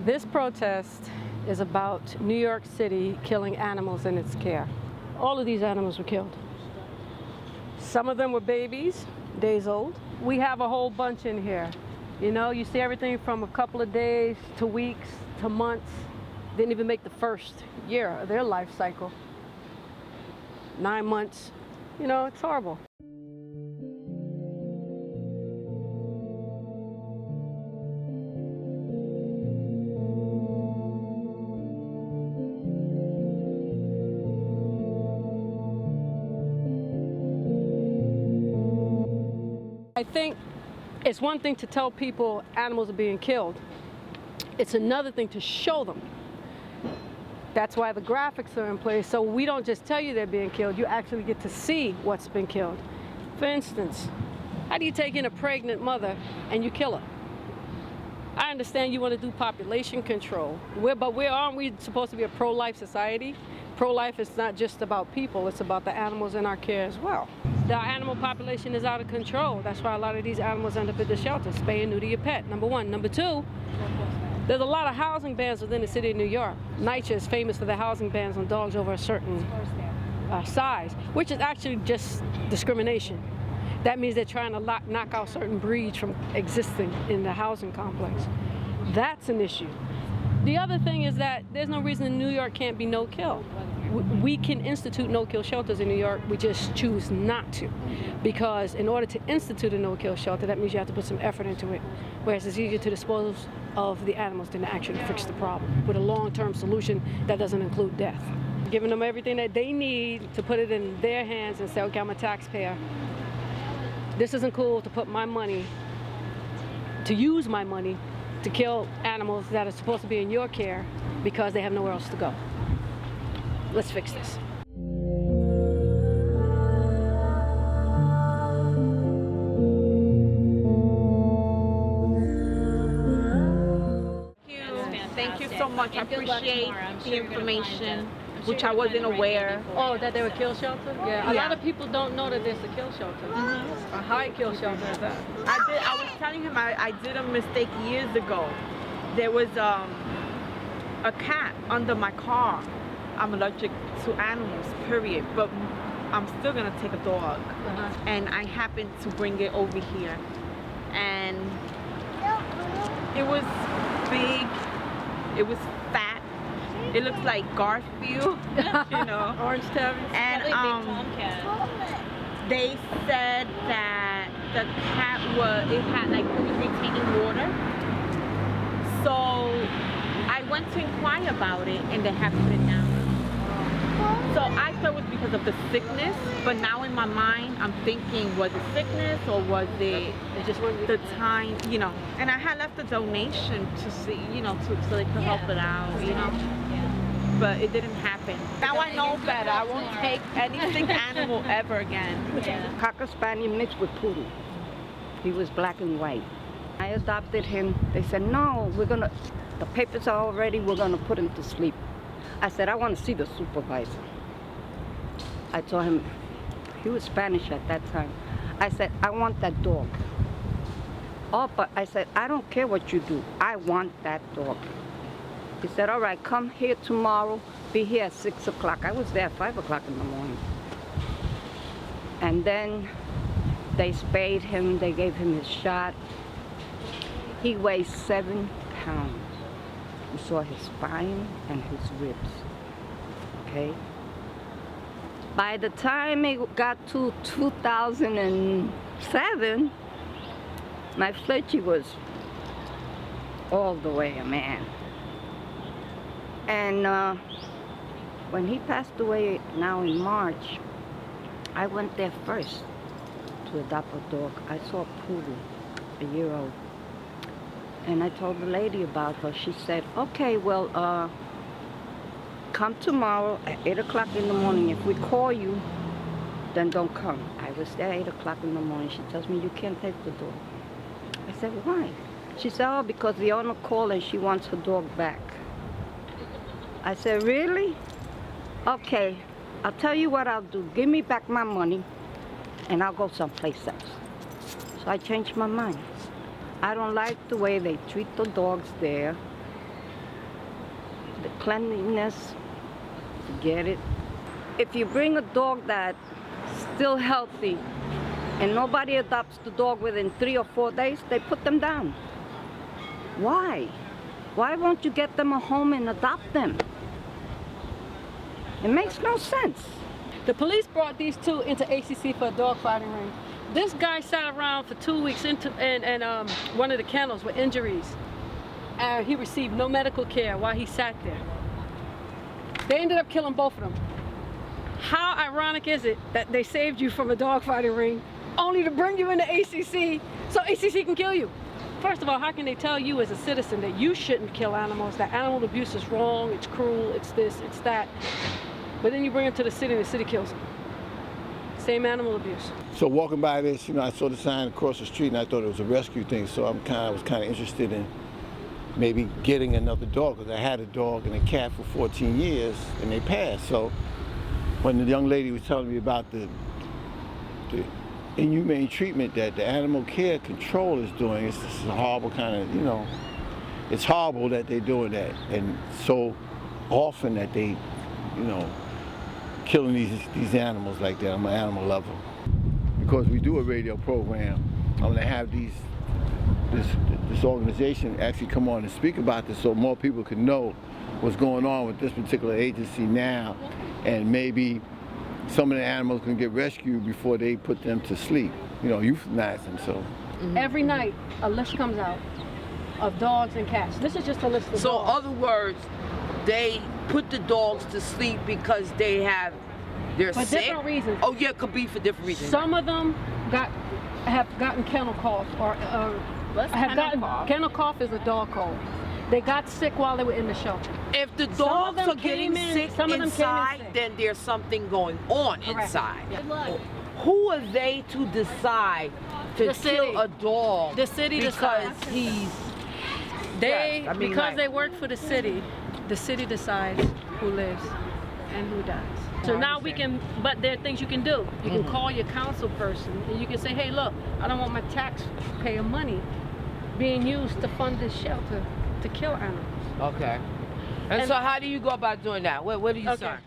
This protest is about New York City killing animals in its care. All of these animals were killed. Some of them were babies, days old. We have a whole bunch in here. You know, you see everything from a couple of days to weeks to months. Didn't even make the first year of their life cycle. 9 months. You know, it's horrible. I think it's one thing to tell people animals are being killed. It's another thing to show them. That's why the graphics are in place, so we don't just tell you they're being killed, you actually get to see what's been killed. For instance, how do you take in a pregnant mother and you kill her? I understand you want to do population control, but aren't we supposed to be a pro-life society? Pro-life is not just about people, it's about the animals in our care as well. The animal population is out of control. That's why a lot of these animals end up at the shelters. Spay and neuter your pet, number one. Number two, there's a lot of housing bans within the city of New York. NYCHA is famous for the housing bans on dogs over a certain size, which is actually just discrimination. That means they're trying to knock out certain breeds from existing in the housing complex. That's an issue. The other thing is that there's no reason in New York can't be no-kill. We can institute no-kill shelters in New York, we just choose not to. Because in order to institute a no-kill shelter, that means you have to put some effort into it. Whereas it's easier to dispose of the animals than to actually fix the problem with a long-term solution that doesn't include death. Giving them everything that they need to put it in their hands and say, okay, I'm a taxpayer. This isn't cool to put my money, to use my money to kill animals that are supposed to be in your care because they have nowhere else to go. Let's fix this. Thank you so much. I appreciate the information, which I wasn't aware. Oh, that they were kill shelter? Yeah. A lot of people don't know that there's a kill shelter. A high kill shelter is that. I was telling him I did a mistake years ago. There was a cat under my car. I'm allergic to animals, period. But I'm still gonna take a dog. And I happened to bring it over here. And it was big, it was fat. It looks like Garfield, you know. Orange tabby. And they said that the cat it had like retaining water. So I went to inquire about it and they had put it down. So I thought it was because of the sickness, but now in my mind I'm thinking, was it sickness or was it just the time, you know? And I had left a donation to see, you know, so they could help it out, you know? But it didn't happen. Now I know better. I won't take anything animal ever again. Cocker Spaniel mixed with poodle. He was black and white. I adopted him. They said, no, the papers are all ready, we're gonna put him to sleep. I said, I want to see the supervisor. I told him, he was Spanish at that time. I said, I want that dog. Oh, but I said, I don't care what you do. I want that dog. He said, all right, come here tomorrow. Be here at 6 o'clock. I was there at 5 o'clock in the morning. And then they spayed him. They gave him his shot. He weighs 7 pounds. You saw his spine and his ribs, okay? By the time it got to 2007, my Fletchy was all the way a man. And when he passed away now in March, I went there first to adopt a dog. I saw a poodle, a year old. And I told the lady about her. She said, okay, well, come tomorrow at 8 o'clock in the morning. If we call you, then don't come. I was there at 8 o'clock in the morning. She tells me, you can't take the dog. I said, why? She said, oh, because the owner called and she wants her dog back. I said, really? Okay, I'll tell you what I'll do. Give me back my money and I'll go someplace else. So I changed my mind. I don't like the way they treat the dogs there. the cleanliness, forget it. If you bring a dog that's still healthy and nobody adopts the dog within 3 or 4 days, they put them down. Why? Why won't you get them a home and adopt them? It makes no sense. The police brought these two into ACC for a dog fighting ring. This guy sat around for 2 weeks in one of the kennels with injuries. And he received no medical care while he sat there. They ended up killing both of them. How ironic is it that they saved you from a dog fighting ring only to bring you into ACC so ACC can kill you? First of all, how can they tell you as a citizen that you shouldn't kill animals, that animal abuse is wrong, it's cruel, it's this, it's that, but then you bring them to the city and the city kills them? Same animal abuse. So walking by this, I saw the sign across the street and I thought it was a rescue thing, so I was kind of interested in maybe getting another dog, because I had a dog and a cat for 14 years and they passed. So when the young lady was telling me about the inhumane treatment that the animal care control is doing, it's just a horrible kind of, it's horrible that they're doing that, and so often that they, killing these animals like that. I'm an animal lover. Because we do a radio program, I'm going to have this organization actually come on and speak about this so more people can know what's going on with this particular agency now, and maybe some of the animals can get rescued before they put them to sleep, euthanize them. So every night a list comes out of dogs and cats. This is just a list of So dogs. in other words, they put the dogs to sleep because they're For sick? different reasons. Oh yeah, it could be for different reasons. Some of them have gotten kennel cough, or What's have kennel gotten cough? kennel cough is a dog cold. They got sick while they were in the shelter. If the Some of dogs them are getting came in- sick some of them came in inside, sick. then there's something going on Correct. inside. Yeah. Who are they to decide to The kill city. a dog? The city because decides. he's They, because like- they work for the city decides who lives and who dies. So now we can, but there are things you can do. You can call your council person and you can say, hey, look, I don't want my taxpayer money being used to fund this shelter to kill animals. okay. And And- so how do you go about doing that? Where do you Okay. start?